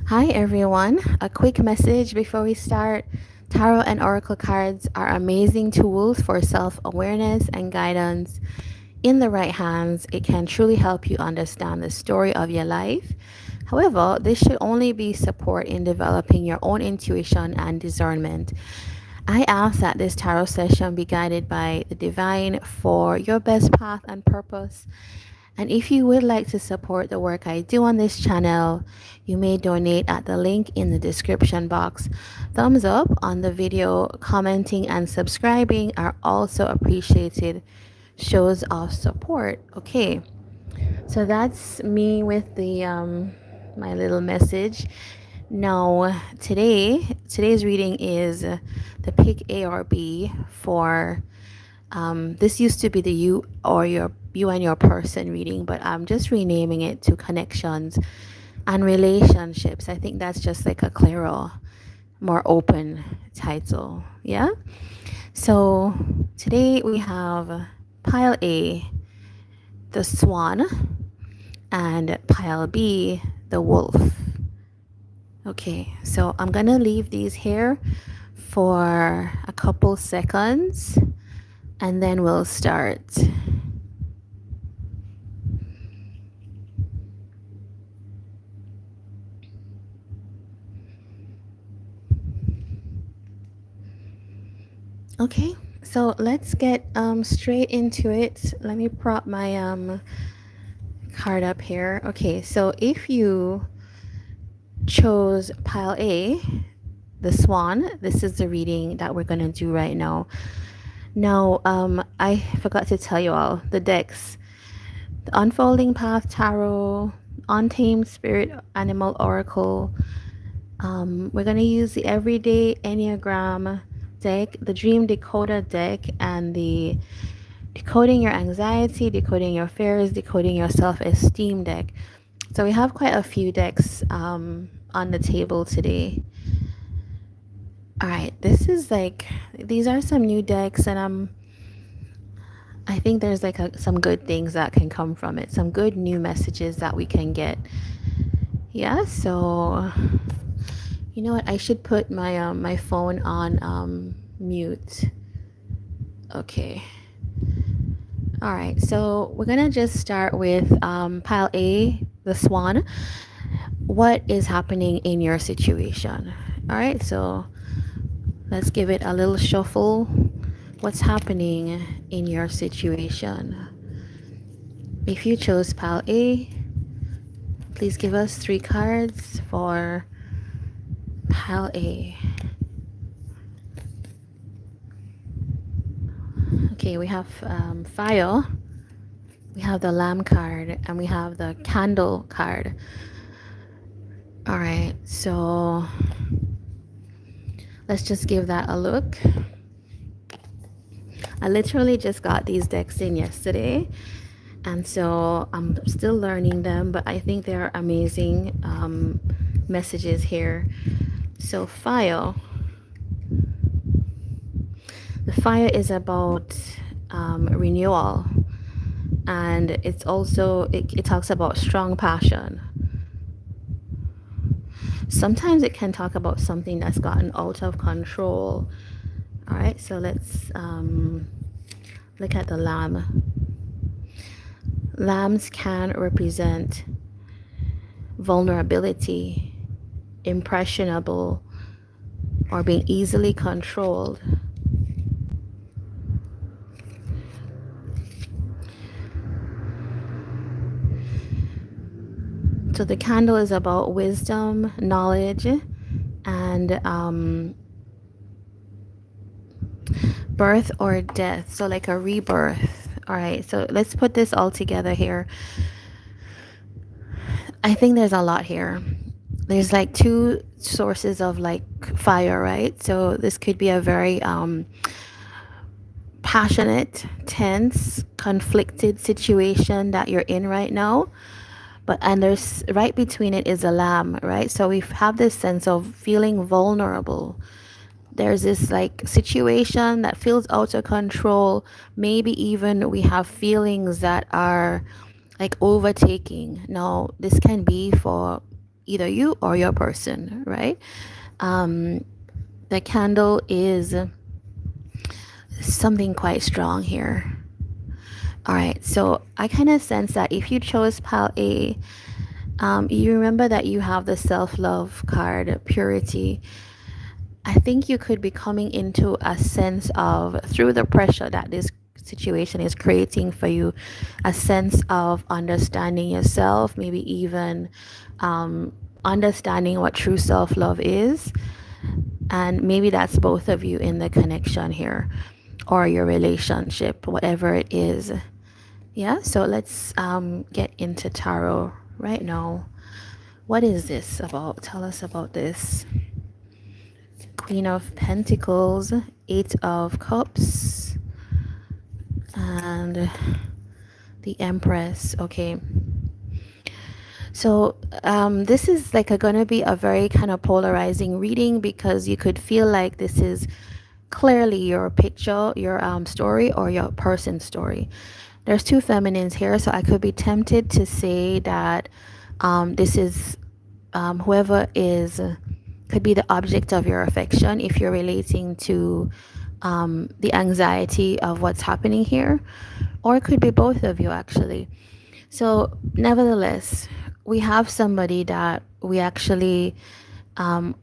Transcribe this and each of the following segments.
Hi everyone, a quick message before we start. Tarot and Oracle cards are amazing tools for self awareness and guidance. In the right hands, it can truly help you understand the story of your life. However, this should only be support in developing your own intuition and discernment. I ask that this tarot session be guided by the divine for your best path and purpose. And if you would like to support the work I do on this channel, you may donate at the link in the description box. Thumbs up on the video, commenting, and subscribing are also appreciated shows of support. Okay, so that's me with the my little message. Now, today's reading is the pick A or B for this used to be the you and your person reading, but I'm just renaming it to connections and relationships. I think that's just like a clearer, more open title. Yeah. So today we have pile A, the swan, and pile B, the wolf. Okay, so I'm gonna leave these here for a couple seconds and then we'll start. Okay, so let's get straight into it. Let me prop my card up here. Okay, so if you chose pile A, the swan, this is the reading that we're gonna do right now. Now, I forgot to tell you all the decks: the Unfolding Path Tarot, Untamed Spirit Animal Oracle. We're gonna use the Everyday Enneagram deck, the Dream Decoder deck, and the Decoding Your Anxiety, Decoding Your Fears, Decoding Your Self-Esteem deck. So we have quite a few decks on the table today. All right, this is like, these are some new decks, and I think there's like some good things that can come from it, some good new messages that we can get. Yeah, so you know what? I should put my my phone on mute. Okay. All right. So we're gonna just start with pile A, the swan. What is happening in your situation? All right. So let's give it a little shuffle. What's happening in your situation? If you chose pile A, please give us 3 cards for pile A. Okay, we have fire, we have the lamb card, and we have the candle card. All right, so let's just give that a look. I literally just got these decks in yesterday, and so I'm still learning them, but I think they're amazing messages here. So fire, the fire is about renewal, and it's also it talks about strong passion. Sometimes it can talk about something that's gotten out of control. All right, so let's look at the lamb. Lambs can represent vulnerability, impressionable, or being easily controlled. So the candle is about wisdom, knowledge, and birth or death. So like a rebirth. All right, so let's put this all together here. I think there's a lot here. There's like 2 sources of like fire, right? So this could be a very passionate, tense, conflicted situation that you're in right now. And there's right between it is a lamb, right? So we have this sense of feeling vulnerable. There's this like situation that feels out of control. Maybe even we have feelings that are like overtaking. Now, this can be for either you or your person, right? The candle is something quite strong here. All right, so I kind of sense that if you chose pile A, you remember that you have the self-love card, purity. I think you could be coming into a sense of, through the pressure that this situation is creating for you, a sense of understanding yourself, maybe even understanding what true self-love is. And maybe that's both of you in the connection here, or your relationship, whatever it is. Yeah, so let's get into tarot right now. What is this about? Tell us about this. Queen of Pentacles, Eight of Cups, and the Empress. Okay. So this is like gonna be a very kind of polarizing reading, because you could feel like this is clearly your picture, your story, or your person's story. There's two feminines here, so I could be tempted to say that this is whoever is could be the object of your affection if you're relating to the anxiety of what's happening here, or it could be both of you actually. So nevertheless, we have somebody that we actually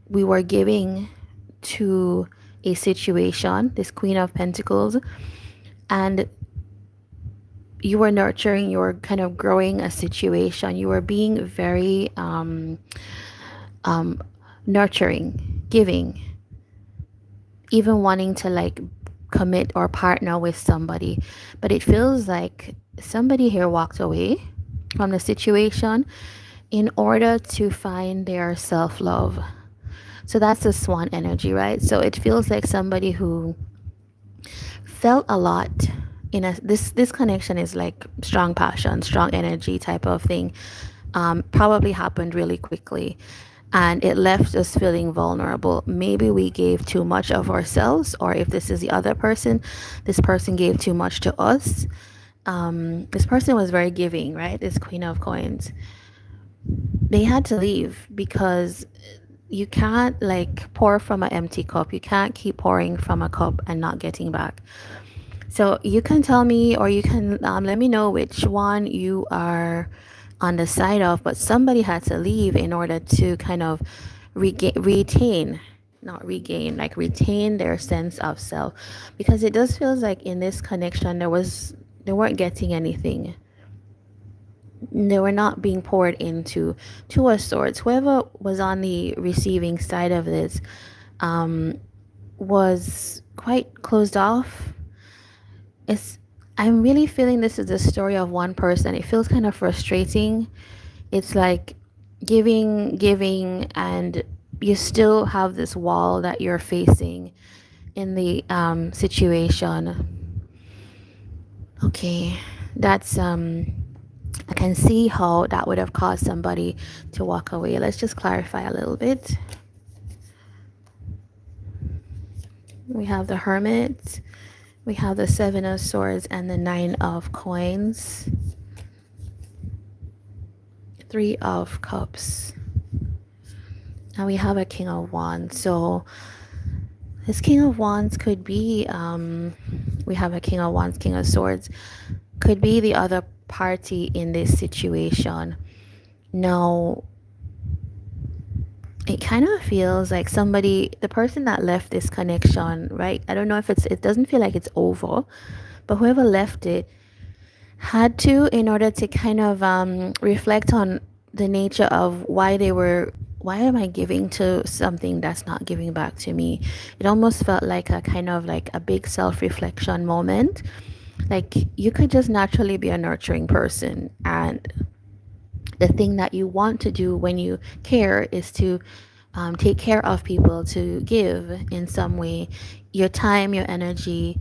we were giving to a situation, this Queen of Pentacles, and you were nurturing, you were kind of growing a situation, you were being very nurturing, giving, even wanting to like commit or partner with somebody. But it feels like somebody here walked away from the situation in order to find their self-love. So that's the swan energy, right? So it feels like somebody who felt a lot in a this connection is like strong passion, strong energy type of thing. Probably happened really quickly, and it left us feeling vulnerable. Maybe we gave too much of ourselves, or if this is the other person, this person gave too much to us. This person was very giving, right? This Queen of Coins. They had to leave because you can't like pour from an empty cup. You can't keep pouring from a cup and not getting back. So you can tell me, or you can let me know which one you are on the side of, but somebody had to leave in order to kind of retain, not regain, like retain their sense of self, because it does feels like in this connection they weren't getting anything. They were not being poured into. Two of Swords. Whoever was on the receiving side of this was quite closed off. It's I'm really feeling this is the story of one person. It feels kind of frustrating. It's like giving, and you still have this wall that you're facing in the situation. Okay, that's I can see how that would have caused somebody to walk away. Let's just clarify a little bit. We have the Hermit, we have the Seven of Swords, and the Nine of Coins, Three of Cups, and we have a King of Wands. So this King of Wands could be, we have a King of Wands, King of Swords, could be the other party in this situation. Now, it kind of feels like somebody, the person that left this connection, right? I don't know if it doesn't feel like it's over, but whoever left it had to, in order to kind of reflect on the nature of why am I giving to something that's not giving back to me. It almost felt like a kind of like a big self-reflection moment. Like you could just naturally be a nurturing person, and the thing that you want to do when you care is to take care of people, to give in some way your time, your energy.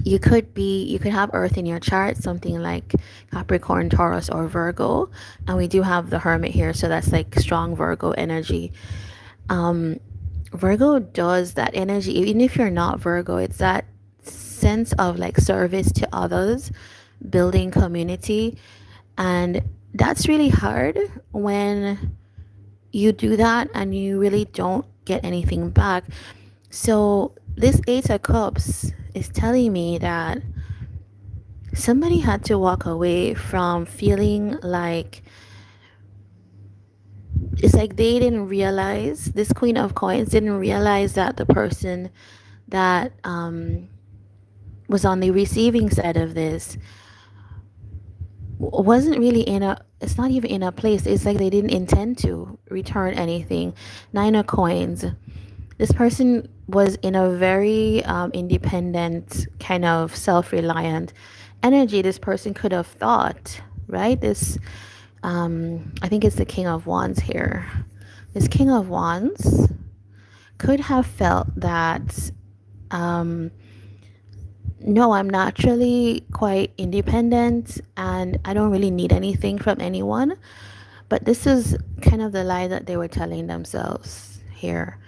You could have Earth in your chart, something like Capricorn, Taurus, or Virgo, and we do have the Hermit here, so that's like strong Virgo energy. Virgo does that energy, even if you're not Virgo. It's that sense of like service to others, building community, and That's really hard when you do that and you really don't get anything back. So this Eight of Cups is telling me that somebody had to walk away from feeling like it's like they didn't realize, this Queen of Coins didn't realize that the person that was on the receiving side of this wasn't really in a, it's not even in a place, it's like they didn't intend to return anything. Nine of Coins, this person was in a very independent, kind of self-reliant energy. This person could have thought, right, this I think it's the King of Wands here. This King of Wands could have felt that no, I'm naturally quite independent and I don't really need anything from anyone. But this is kind of the lie that they were telling themselves here,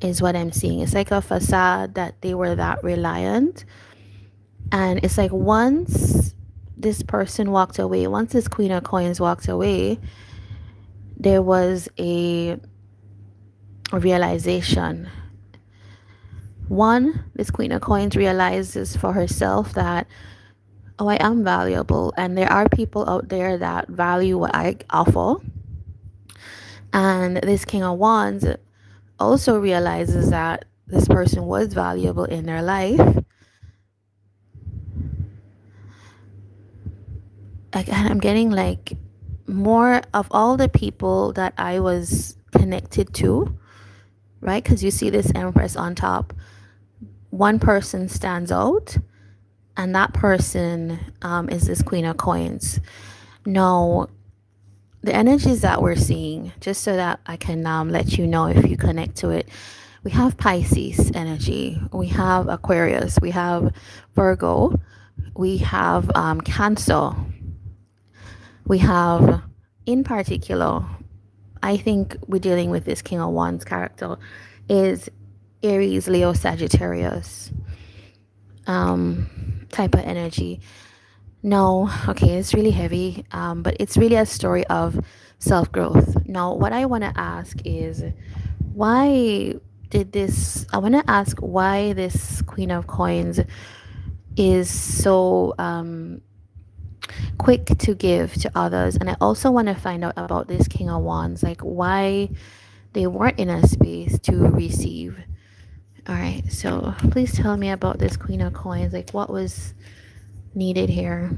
is what I'm seeing. It's like a facade that they were that reliant. And it's like once this person walked away, once this Queen of Coins walked away, there was a realization. One, this Queen of Coins realizes for herself that, oh, I am valuable, and there are people out there that value what I offer. And this King of Wands also realizes that this person was valuable in their life. Again, I'm getting like more of all the people that I was connected to, right? Because you see this Empress on top. One person stands out, and that person is this Queen of Coins. No, the energies that we're seeing, just so that I can let you know if you connect to it. We have Pisces energy, we have Aquarius, we have Virgo, we have Cancer, we have, in particular, I think we're dealing with this King of Wands character, is Aries, Leo, Sagittarius type of energy. No, okay, it's really heavy, but it's really a story of self-growth. Now, what I want to ask is, why I want to ask why this Queen of Coins is so quick to give to others. And I also want to find out about this King of Wands, like why they weren't in a space to receive. All right, so please tell me about this Queen of Coins, like what was needed here.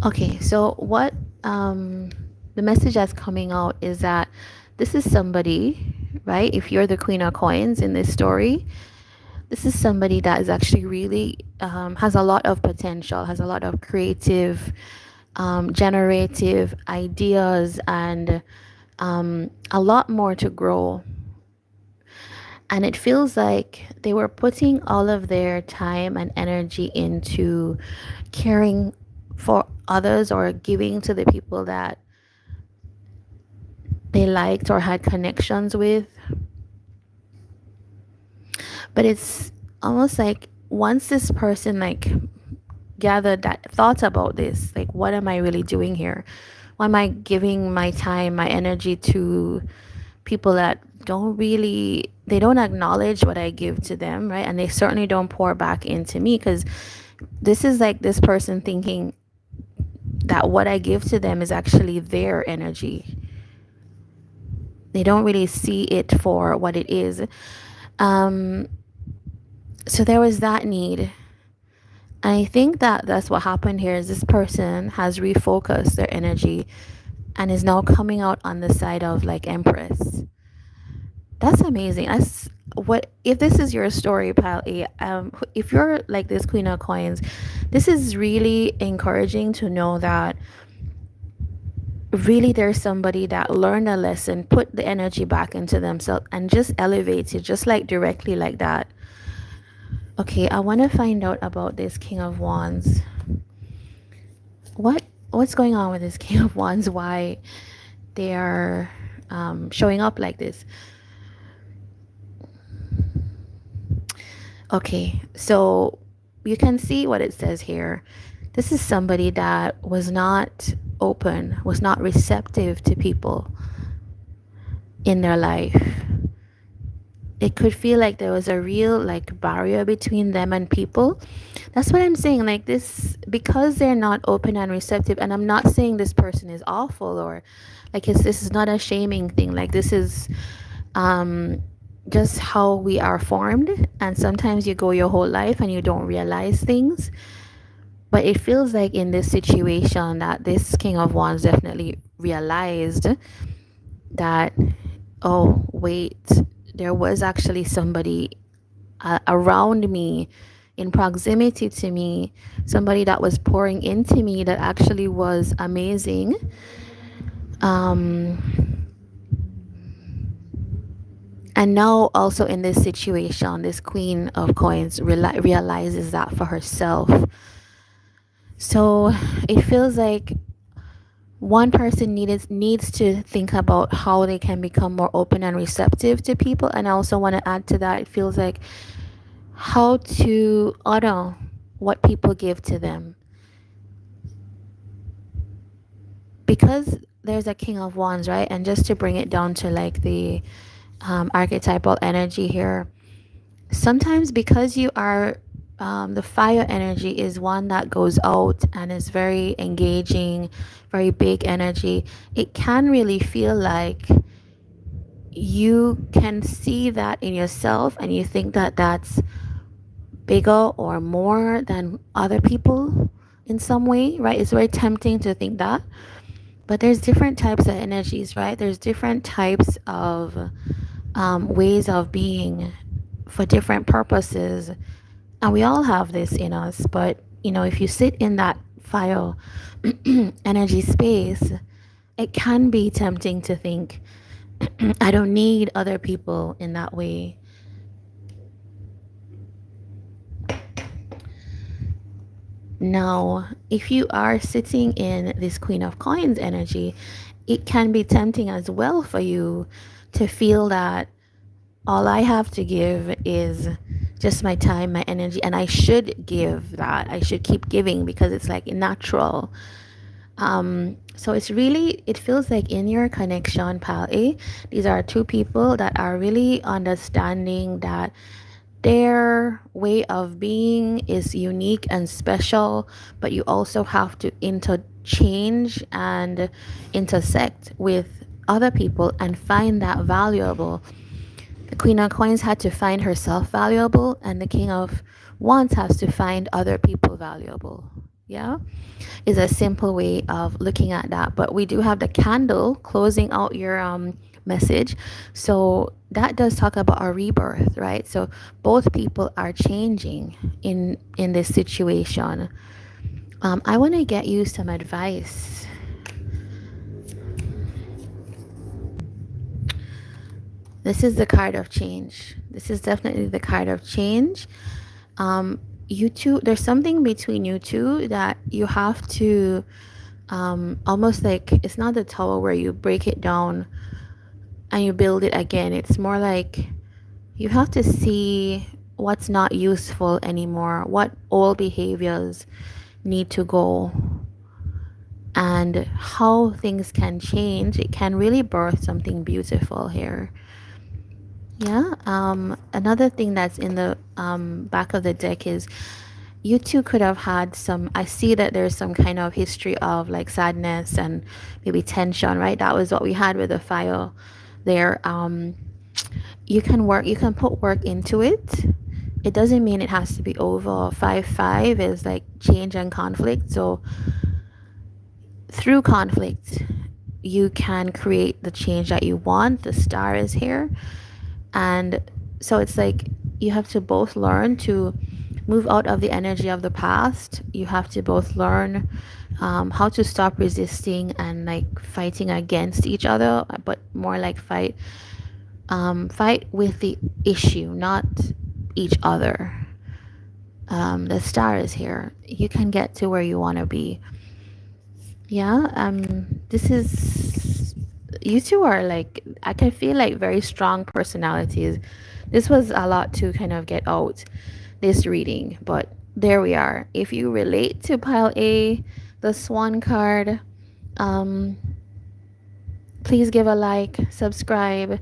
Okay, so what the message that's coming out is that this is somebody, right? If you're the Queen of Coins in this story, this is somebody that is actually really has a lot of potential, has a lot of creative, generative ideas, and a lot more to grow. And it feels like they were putting all of their time and energy into caring for others or giving to the people that they liked or had connections with. But it's almost like once this person like gathered that thoughts about this, like what am I really doing here? Why am I giving my time, my energy to people that they don't acknowledge what I give to them, right? And they certainly don't pour back into me, because this is like this person thinking that what I give to them is actually their energy. They don't really see it for what it is. So there was that need. And I think that that's what happened here, is this person has refocused their energy and is now coming out on the side of like Empress. That's amazing. That's what, if this is your story, pal A, if you're like this Queen of Coins, this is really encouraging to know that really there's somebody that learned a lesson, put the energy back into themselves, and just elevated, just like directly like that. Okay, I want to find out about this King of Wands. What's going on with this King of Wands? Why they are showing up like this? Okay, so you can see what it says here. This is somebody that was not open, was not receptive to people in their life. It could feel like there was a real like barrier between them and people. That's what I'm saying. Like this, because they're not open and receptive, and I'm not saying this person is awful or like this is not a shaming thing. Like this is um just how we are formed, and sometimes you go your whole life and you don't realize things. But it feels like in this situation that this King of Wands definitely realized that, oh, wait, there was actually somebody around me, in proximity to me, somebody that was pouring into me that actually was amazing. Um, and now, also in this situation, this Queen of Coins realizes that for herself. So it feels like one person needs to think about how they can become more open and receptive to people. And I also want to add to that, it feels like how to honor what people give to them, because there's a King of Wands, right? And just to bring it down to like the archetypal energy here, sometimes because you are the fire energy is one that goes out and is very engaging, very big energy. It can really feel like you can see that in yourself and you think that that's bigger or more than other people in some way, right? It's very tempting to think that. But there's different types of energies, right? There's different types of ways of being for different purposes. And we all have this in us. But, you know, if you sit in that fire energy space, it can be tempting to think, I don't need other people in that way. Now, if you are sitting in this Queen of Coins energy, it can be tempting as well for you to feel that all I have to give is just my time, my energy, and I should give that. I should keep giving because it's like natural. So it's really, it feels like in your connection, pal A, these are two people that are really understanding that their way of being is unique and special, but you also have to interchange and intersect with other people and find that valuable. The Queen of Coins had to find herself valuable, and the King of Wands has to find other people valuable. Yeah, is a simple way of looking at that. But we do have the candle closing out your message, so that does talk about a rebirth, right? So both people are changing in this situation. I want to get you some advice. This is the card of change. This is definitely the card of change. You two, there's something between you two that you have to almost like, it's not the tower where you break it down and you build it again. It's more like you have to see what's not useful anymore, what old behaviors need to go, and how things can change. It can really birth something beautiful here. Yeah. Another thing that's in the back of the deck is you two could have had some, I see that there's some kind of history of like sadness and maybe tension, right? That was what we had with the fire there. You can work, you can put work into it. It doesn't mean it has to be over. 5-5 is like change and conflict. So through conflict, you can create the change that you want. The star is here. And so it's like you have to both learn to move out of the energy of the past. You have to both learn how to stop resisting and like fighting against each other, but more like fight with the issue, not each other. The star is here. You can get to where you want to be. Yeah. This is, you two are like, I can feel like very strong personalities. This was a lot to kind of get out this reading, but there we are. If you relate to pile A, the swan card, um, please give a like, subscribe,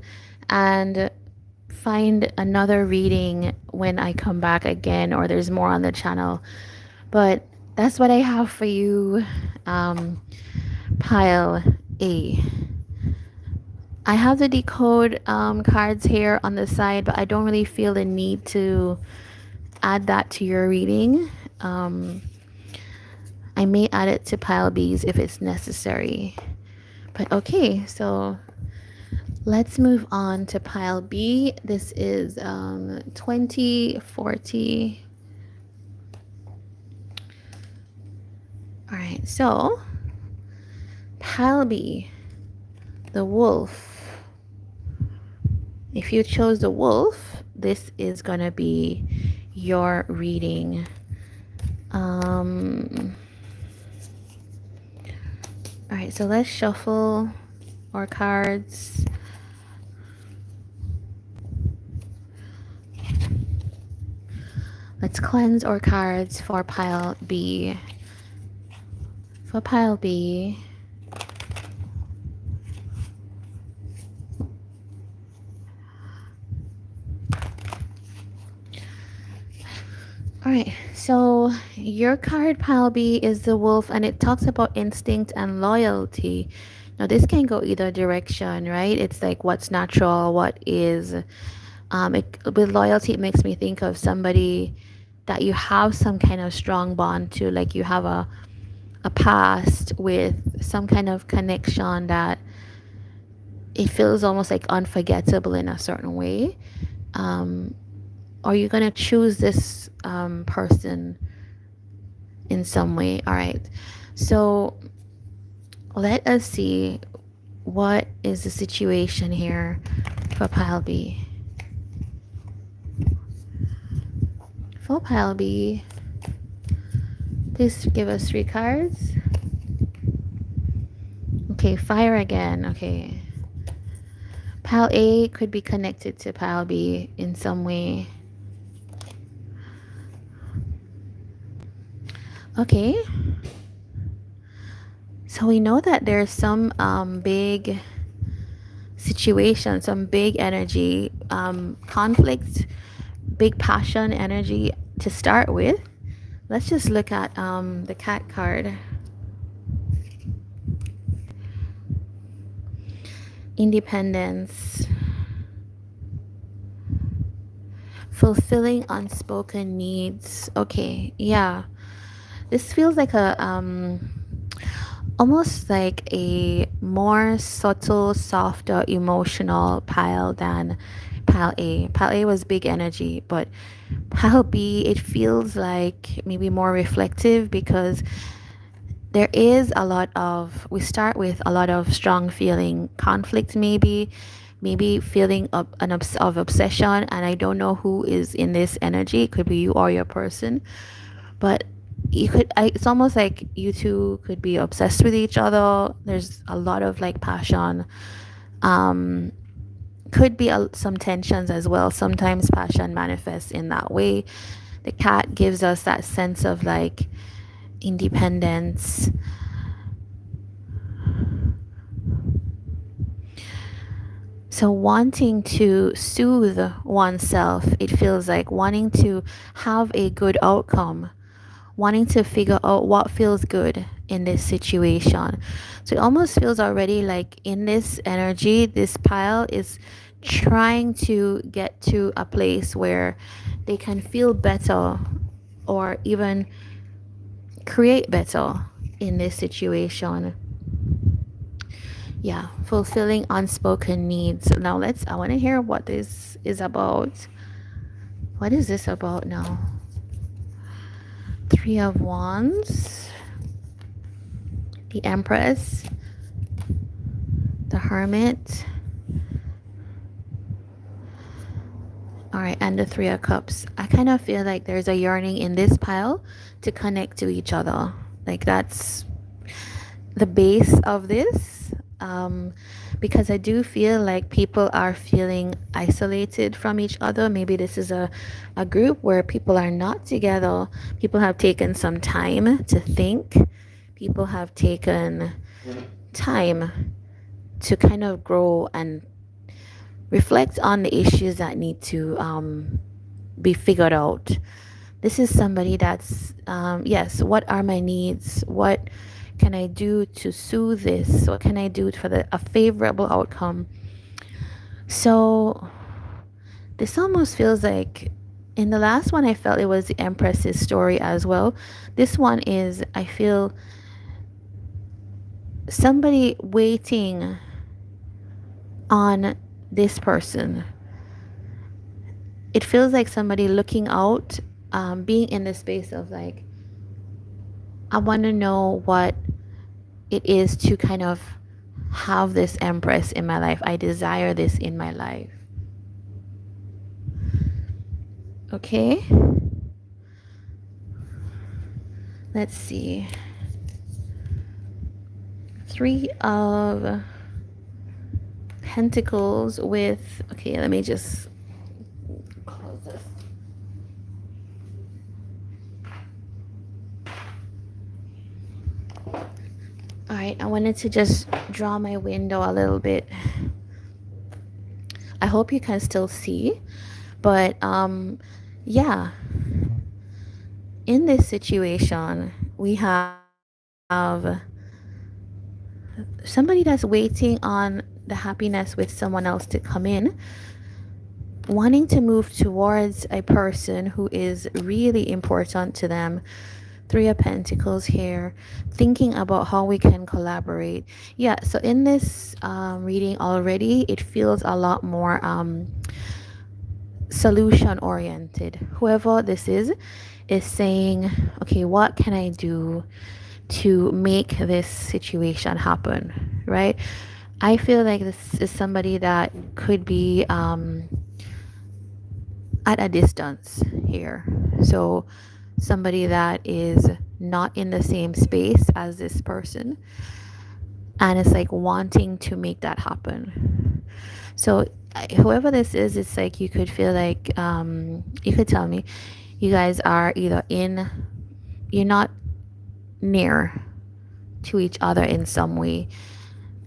and find another reading when I come back again, or there's more on the channel. But that's what I have for you, pile A. I have the decode cards here on the side, but I don't really feel the need to add that to your reading. I may add it to pile B's if it's necessary. But okay, so let's move on to pile B. This is 2040. All right, so pile B, the wolf. If you chose the wolf, this is going to be your reading. All right, so let's shuffle our cards. Let's cleanse our cards for pile B. For pile B, all right, so your card pile B is the wolf, and it talks about instinct and loyalty. Now this can go either direction, right? It's like what's natural, what is. With loyalty, it makes me think of somebody that you have some kind of strong bond to, like you have a past with some kind of connection that it feels almost like unforgettable in a certain way. Are you going to choose this person in some way? All right. So let us see what is the situation here for pile B. For pile B, please give us 3 cards. Okay, fire again. Okay. Pile A could be connected to pile B in some way. Okay. So we know that there's some big situation, some big energy, conflict, big passion energy to start with. Let's just look at the cat card. Independence. Fulfilling unspoken needs. Okay, yeah. This feels like a almost like a more subtle, softer, emotional pile than pile A. Pile A was big energy, but pile B, it feels like maybe more reflective, because there is a lot of, we start with a lot of strong feeling, conflict maybe feeling of obsession, and I don't know who is in this energy. It could be you or your person, but it's almost like you two could be obsessed with each other. There's a lot of like passion. Could be some tensions as well. Sometimes passion manifests in that way. The cat gives us that sense of like independence. So wanting to soothe oneself, it feels like wanting to have a good outcome, wanting to figure out what feels good in this situation. So it almost feels already like in this energy, this pile is trying to get to a place where they can feel better or even create better in this situation. Yeah, fulfilling unspoken needs. Now I want to hear what this is about. What is this about now? 3 of Wands, the Empress, the Hermit, all right, and the 3 of Cups. I kind of feel like there's a yearning in this pile to connect to each other. Like that's the base of this. because I do feel like people are feeling isolated from each other. Maybe this is a group where people are not together. People have taken some time to think, people have taken time to kind of grow and reflect on the issues that need to be figured out. This is somebody that's, yes, what are my needs? What can I do to soothe this? What can I do for a favorable outcome? So this almost feels like, in the last one, I felt it was the Empress's story as well. This one is, I feel, somebody waiting on this person. It feels like somebody looking out, being in the space of like, I want to know what it is to kind of have this Empress in my life. I desire this in my life. Okay. Let's see. Three of Pentacles with, okay, let me just close this. All right, I wanted to just draw my window a little bit. I hope you can still see, but yeah, in this situation, we have somebody that's waiting on the happiness with someone else to come in, wanting to move towards a person who is really important to them. Three of Pentacles here, thinking about how we can collaborate. Yeah, so in this reading already, it feels a lot more solution oriented. Whoever this is saying, okay, what can I do to make this situation happen, right? I feel like this is somebody that could be at a distance here. So somebody that is not in the same space as this person, and it's like wanting to make that happen. So whoever this is, it's like you could feel like, you could tell me you guys are either in, you're not near to each other in some way,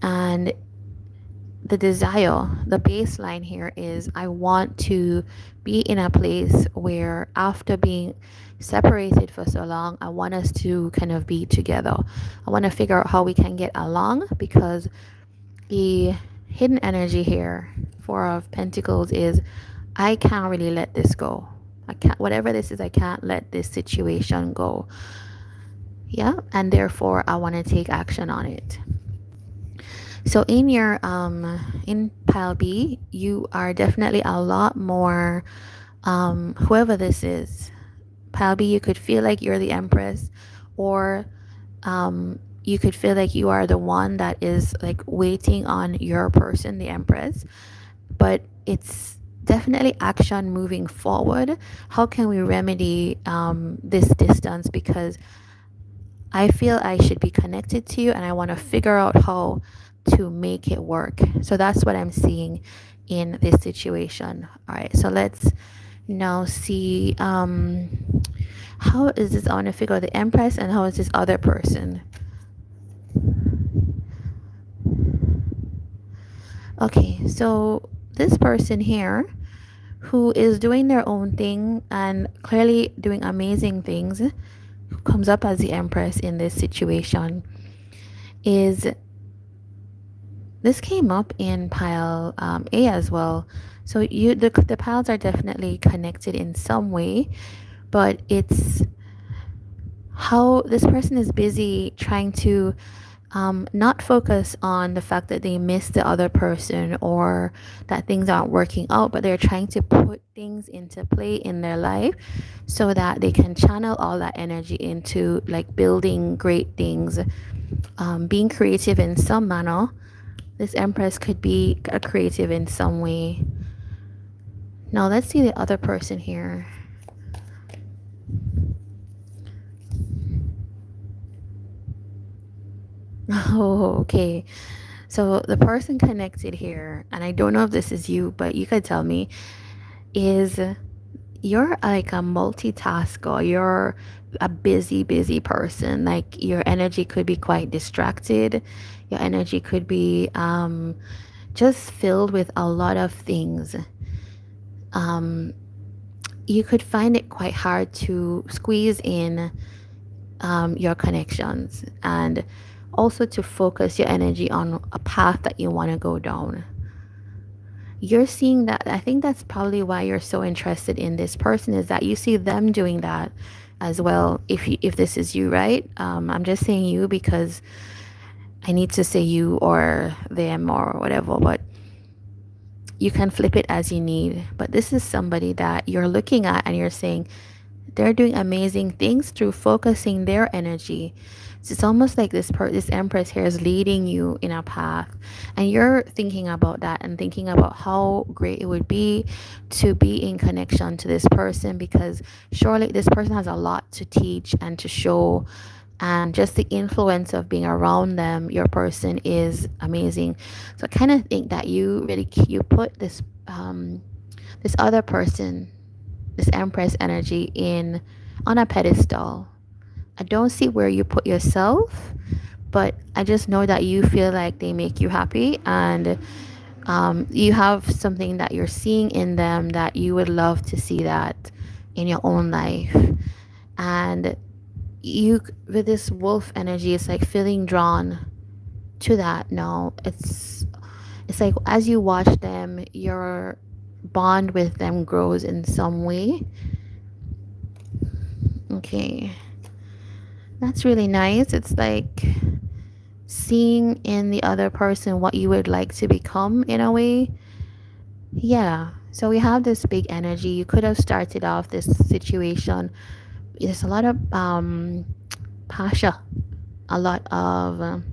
and the desire, the baseline here is, I want to be in a place where after being separated for so long, I want us to kind of be together. I want to figure out how we can get along, because the hidden energy here, Four of Pentacles, is I can't really let this go. I can't, whatever this is, I can't let this situation go. Yeah, and therefore I want to take action on it. So in your in pile B, you are definitely a lot more, whoever this is, pile B, you could feel like you're the Empress, or you could feel like you are the one that is like waiting on your person, the Empress. But it's definitely action moving forward. How can we remedy this distance? Because I feel I should be connected to you, and I want to figure out how to make it work. So that's what I'm seeing in this situation. All right, so let's now see, how is this, I want to figure out the Empress, and how is this other person. Okay, so this person here, who is doing their own thing and clearly doing amazing things, who comes up as the Empress in this situation, is, this came up in pile A as well. So the piles are definitely connected in some way, but it's how this person is busy trying to not focus on the fact that they miss the other person or that things aren't working out, but they're trying to put things into play in their life so that they can channel all that energy into like building great things, being creative in some manner. This Empress could be a creative in some way. Now let's see the other person here. Oh, okay. So the person connected here, and I don't know if this is you, but you could tell me, is you're like a multitasker. You're a busy person. Like your energy could be quite distracted. Your energy could be just filled with a lot of things. Um, you could find it quite hard to squeeze in your connections and also to focus your energy on a path that you want to go down. You're seeing that. I think that's probably why you're so interested in this person, is that you see them doing that as well. If this is you, right? I'm just saying you because I need to say you or them or whatever, but you can flip it as you need. But this is somebody that you're looking at and you're saying, they're doing amazing things through focusing their energy. So it's almost like this empress here is leading you in a path, and you're thinking about that and thinking about how great it would be to be in connection to this person, because surely this person has a lot to teach and to show, and just the influence of being around them, your person is amazing. So I kind of think that you put this other person, this empress energy, in on a pedestal. I don't see where you put yourself, but I just know that you feel like they make you happy, and you have something that you're seeing in them that you would love to see that in your own life. And you, with this wolf energy, it's like feeling drawn to that. No, it's like as you watch them, your bond with them grows in some way. Okay, that's really nice. It's like seeing in the other person what you would like to become in a way. Yeah. So we have this big energy. You could have started off this situation. There's a lot of pasha, a lot of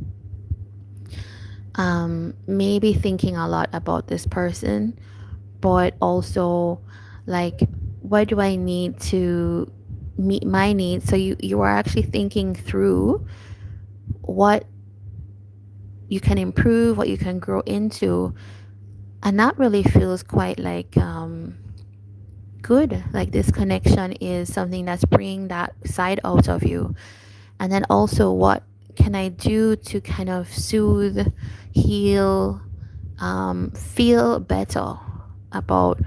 maybe thinking a lot about this person, but also like, what do I need to meet my needs? So you are actually thinking through what you can improve, what you can grow into, and that really feels quite like good. Like this connection is something that's bringing that side out of you. And then also, what can I do to kind of soothe, heal, feel better about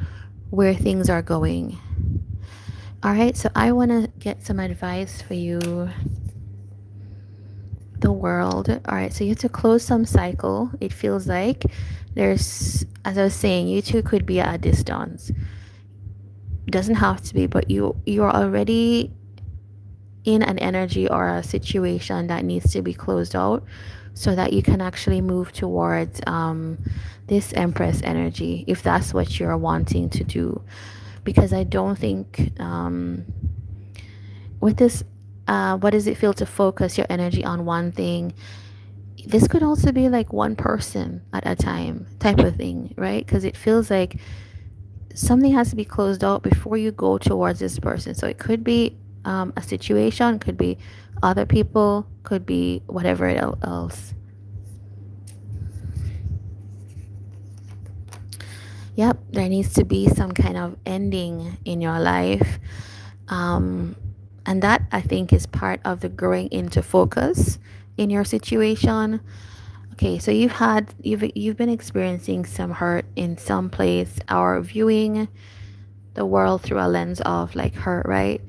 where things are going? All right, so I want to get some advice for you, the world. All right, so you have to close some cycle. It feels like there's, as I was saying, you two could be at a distance. It doesn't have to be, but you're already in an energy or a situation that needs to be closed out so that you can actually move towards this empress energy, if that's what you're wanting to do. Because I don't think with this, what does it feel to focus your energy on one thing? This could also be like one person at a time type of thing, right? Because it feels like something has to be closed out before you go towards this person. So it could be a situation, could be other people, could be whatever else. Yep, there needs to be some kind of ending in your life. Um, and that, I think, is part of the growing into focus in your situation. Okay, so you've been experiencing some hurt in some place, or viewing the world through a lens of like hurt, right?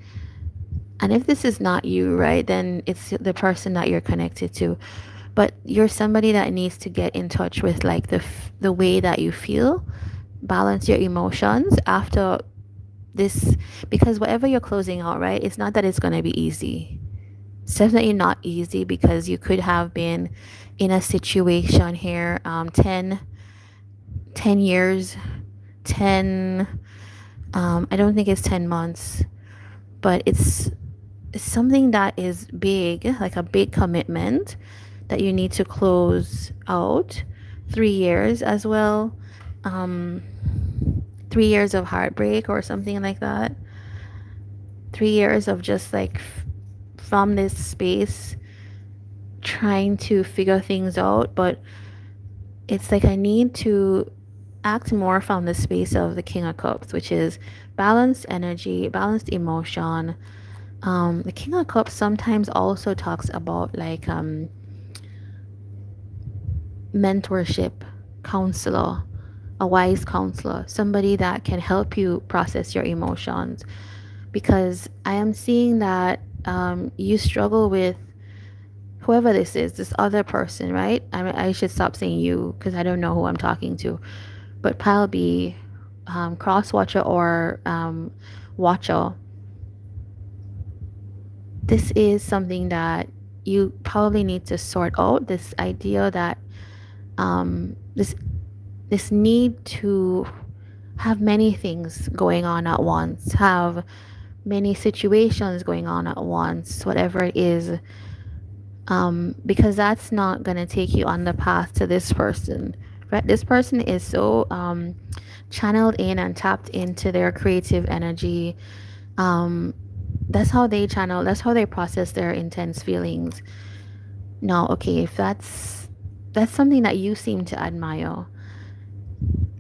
And if this is not you, right, then it's the person that you're connected to. But you're somebody that needs to get in touch with like the way that you feel, balance your emotions after this, because whatever you're closing out, right, it's not that it's going to be easy. It's definitely not easy, because you could have been in a situation here 10 years, 10, I don't think it's 10 months, but it's something that is big, like a big commitment that you need to close out. 3 years as well. 3 years of heartbreak or something like that. 3 years of just like from this space trying to figure things out, but It's like I need to act more from the space of the King of Cups, which is balanced energy, balanced emotion. The King of Cups sometimes also talks about like mentorship, counselor, a wise counselor, somebody that can help you process your emotions. Because I am seeing that you struggle with whoever this is, this other person, right? I should stop saying you because I don't know who I'm talking to. But pile B, cross watcher or watcher, this is something that you probably need to sort out. This idea that this need to have many things going on at once, have many situations going on at once, whatever it is, because that's not going to take you on the path to this person, right? This person is so channeled in and tapped into their creative energy. Um, that's how they channel, that's how they process their intense feelings. Now, okay, if that's something that you seem to admire,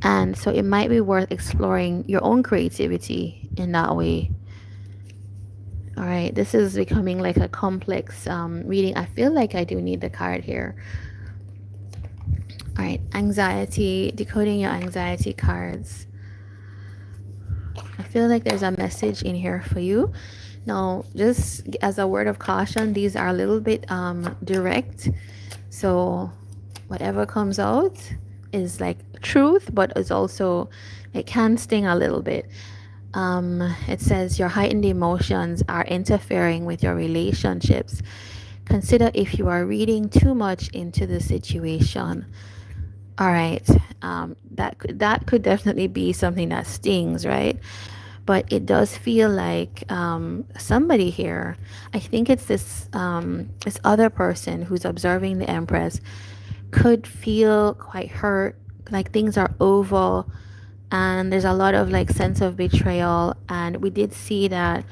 and so it might be worth exploring your own creativity in that way. All right, this is becoming like a complex reading. I feel like I do need the card here. All right, anxiety, decoding your anxiety cards. I feel like there's a message in here for you. Now, just as a word of caution, these are a little bit direct. So whatever comes out is like truth, but it's also, it can sting a little bit. It says your heightened emotions are interfering with your relationships. Consider if you are reading too much into the situation. All right, that could definitely be something that stings, right? But it does feel like somebody here. I think it's this other person who's observing the Empress could feel quite hurt, like things are over, and there's a lot of like sense of betrayal. And we did see that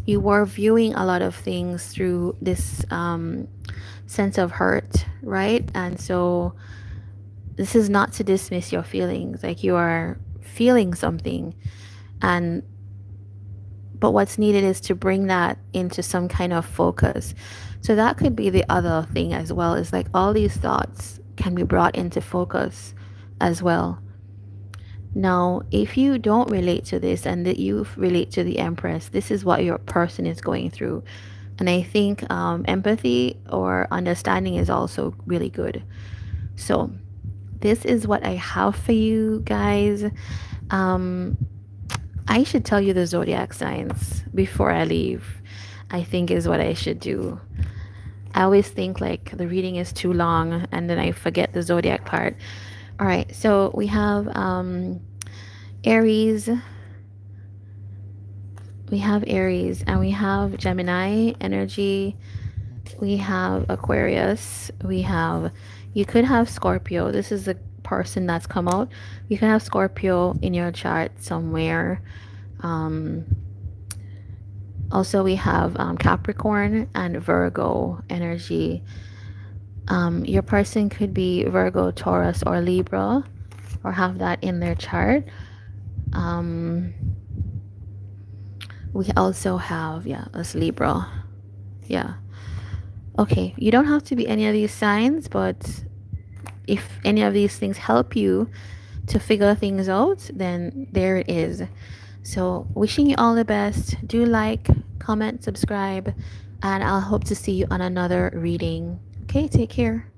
you were viewing a lot of things through this sense of hurt, right? And so this is not to dismiss your feelings, like you are feeling something, and but what's needed is to bring that into some kind of focus. So that could be the other thing as well, is like all these thoughts can be brought into focus as well. Now, if you don't relate to this and that you relate to the Empress, this is what your person is going through. And I think empathy or understanding is also really good. So this is what I have for you guys. I should tell you the zodiac signs before I leave, I think is what I should do. I always think like the reading is too long and then I forget the zodiac part. All right, so we have Aries. We have Aries and we have Gemini energy. We have Aquarius. We have, you could have Scorpio. This is the person that's come out. You can have Scorpio in your chart somewhere. Also, we have Capricorn and Virgo energy. Your person could be Virgo, Taurus, or Libra, or have that in their chart. We also have, yeah, that's Libra. Yeah. Okay, you don't have to be any of these signs, but if any of these things help you to figure things out, then there it is. So wishing you all the best. Do like, comment, subscribe, and I'll hope to see you on another reading. Okay, take care.